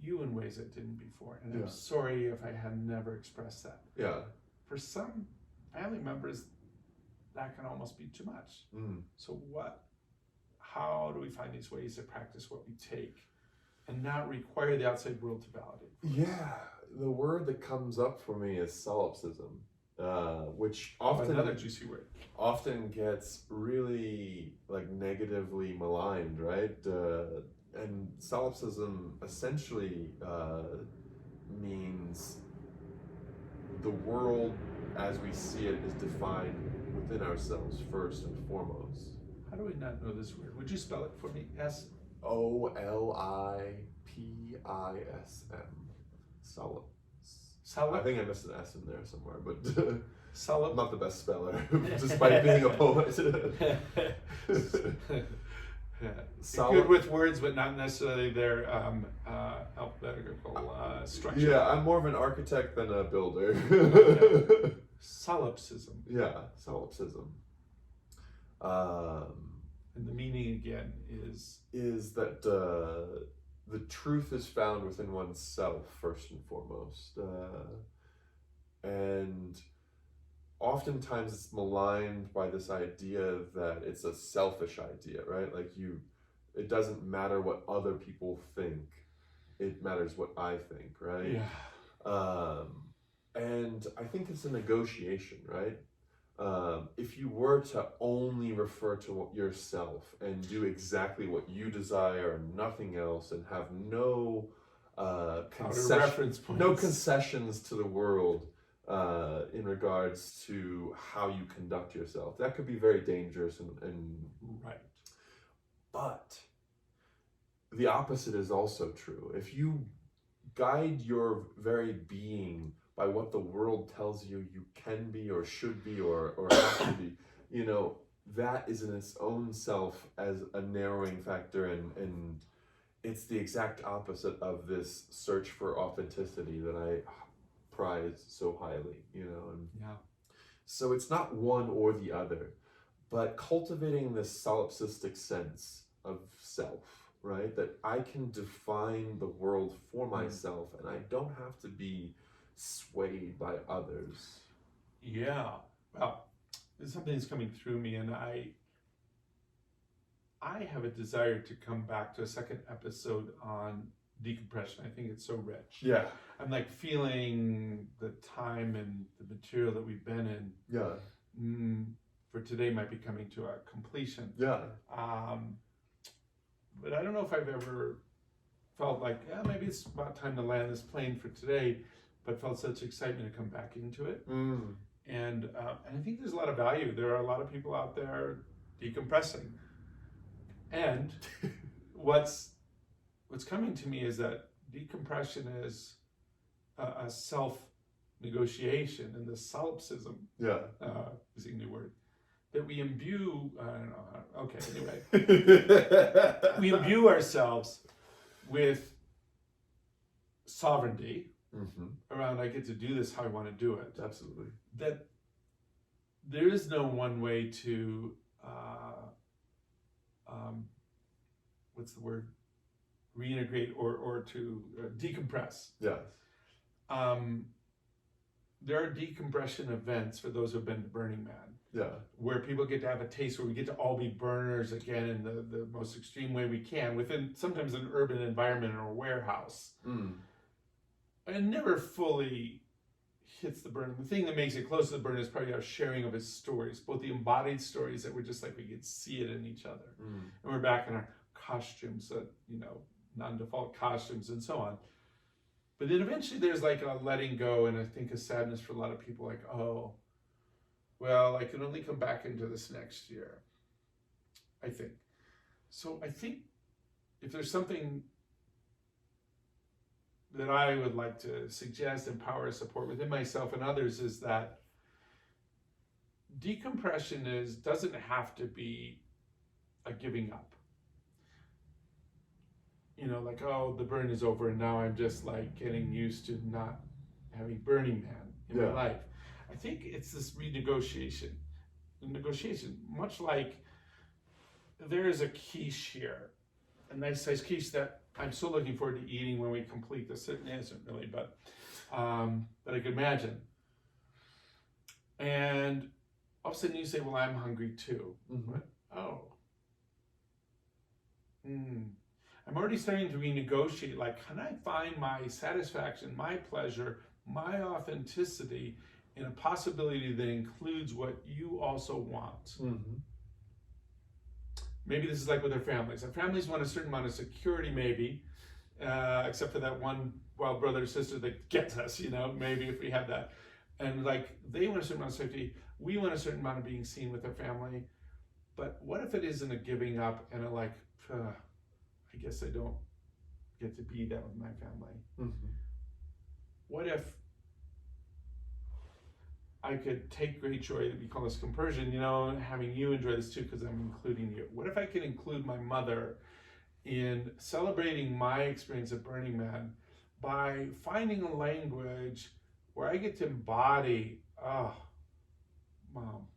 you in ways I didn't before. And I'm sorry if I had never expressed that. For some family members, that can almost be too much. So how do we find these ways to practice what we take and not require the outside world to validate? The word that comes up for me is solipsism, which often, another juicy word, often gets really negatively maligned, right? And solipsism essentially means the world as we see it is defined within ourselves first and foremost. How do we not know this word? Would you spell it for me? Olippism. Solip. I think I missed an S in there somewhere, but I'm not the best speller, despite being a poet. Good with words, but not necessarily their alphabetical structure. Yeah, I'm more of an architect than a builder. Solipsism. Yeah, solipsism. And the meaning again is that the truth is found within oneself first and foremost, and oftentimes it's maligned by this idea that it's a selfish idea, right? Like it doesn't matter what other people think, it matters what I think, right? Yeah. And I think it's a negotiation, right? If you were to only refer to yourself and do exactly what you desire and nothing else, and have no concessions to the world in regards to how you conduct yourself, that could be very dangerous and right. But the opposite is also true. If you guide your very being by what the world tells you can be or should be or have to be, that is in its own self as a narrowing factor, and it's the exact opposite of this search for authenticity that I prize so highly, and yeah. So it's not one or the other, but cultivating this solipsistic sense of self, right? That I can define the world for myself, and I don't have to be swayed by others. Yeah. Well, there's something that's coming through me, and I have a desire to come back to a second episode on decompression. I think it's so rich. Yeah. I'm like feeling the time and the material that we've been in. Yeah. For today might be coming to a completion. Yeah. But I don't know if I've ever felt like, maybe it's about time to land this plane for today, but felt such excitement to come back into it. And I think there's a lot of value. There are a lot of people out there decompressing. And what's coming to me is that decompression is a self-negotiation, and the solipsism, is a new word, that we imbue, I don't know, okay, anyway. We imbue ourselves with sovereignty around, I get to do this how I want to do it. Absolutely. That there is no one way to, what's the word? Reintegrate or to decompress. Yes. There are decompression events for those who have been to Burning Man. Yeah. Where people get to have a taste, where we get to all be burners again in the most extreme way we can within sometimes an urban environment or a warehouse. And never fully hits the burn. The thing that makes it close to the burn is probably our sharing of his stories, both the embodied stories that we're just like, we could see it in each other. And we're back in our costumes, non-default costumes and so on. But then eventually there's like a letting go, and I think a sadness for a lot of people, like, oh, well, I can only come back into this next year, I think. So I think if there's something that I would like to suggest, empower, support within myself and others, is that decompression doesn't have to be a giving up. Like, oh, the burn is over and now I'm just like getting used to not having Burning Man in my life. I think it's this negotiation, much like there is a quiche here, a nice size quiche that I'm so looking forward to eating when we complete this. It isn't really, but I could imagine. And all of a sudden you say, well, I'm hungry too. I'm already starting to renegotiate, like, can I find my satisfaction, my pleasure, my authenticity in a possibility that includes what you also want? Maybe this is like with our families. Our families want a certain amount of security, maybe, except for that one wild brother or sister that gets us, maybe if we have that. And like, they want a certain amount of safety. We want a certain amount of being seen with our family. But what if it isn't a giving up and a like, I I guess I don't get to be that with my family. Mm-hmm. What if I could take great joy that we call this compersion, having you enjoy this too, because I'm including you. What if I could include my mother in celebrating my experience at Burning Man by finding a language where I get to embody, Mom,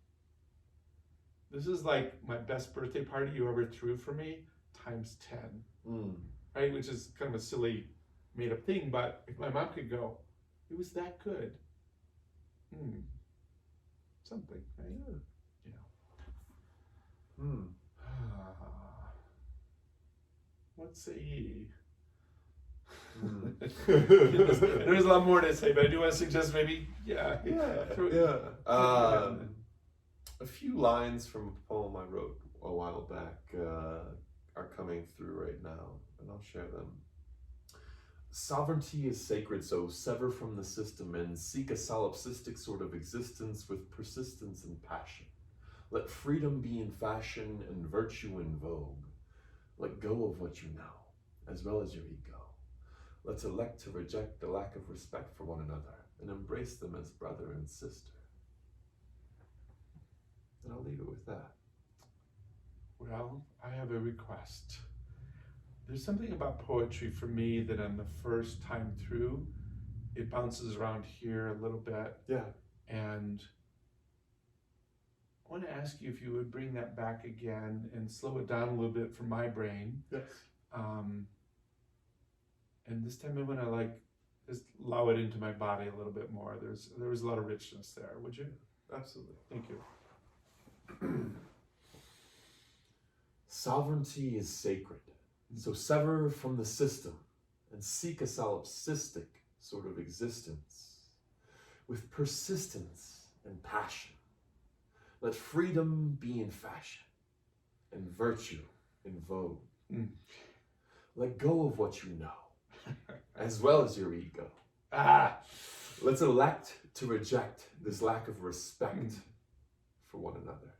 this is like my best birthday party you ever threw for me times 10, right? Which is kind of a silly made up thing, but if my mom could go, it was that good. Something, right? Yeah. What say ye? There's a lot more to say, but I do want to suggest maybe, a few lines from a poem I wrote a while back are coming through right now, and I'll share them. Sovereignty is sacred, so sever from the system and seek a solipsistic sort of existence with persistence and passion. Let freedom be in fashion and virtue in vogue. Let go of what you know, as well as your ego. Let's elect to reject the lack of respect for one another and embrace them as brother and sister. And I'll leave it with that. Well, I have a request. There's something about poetry for me that on the first time through, it bounces around here a little bit. Yeah. And I want to ask you if you would bring that back again and slow it down a little bit for my brain. Yes. And this time I want to just allow it into my body a little bit more. There was a lot of richness there. Would you? Absolutely. Thank you. Sovereignty is sacred, so sever from the system and seek a solipsistic sort of existence with persistence and passion. Let freedom be in fashion and virtue in vogue. Let go of what you know, as well as your ego. Let's elect to reject this lack of respect for one another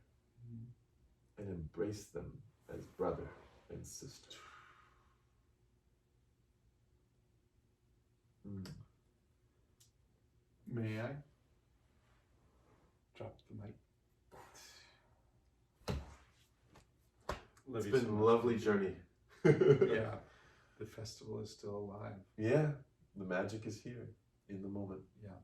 and embrace them as brother and sister. May I? Drop the mic. It's been a lovely journey. Yeah, the festival is still alive. Yeah, the magic is here in the moment. Yeah.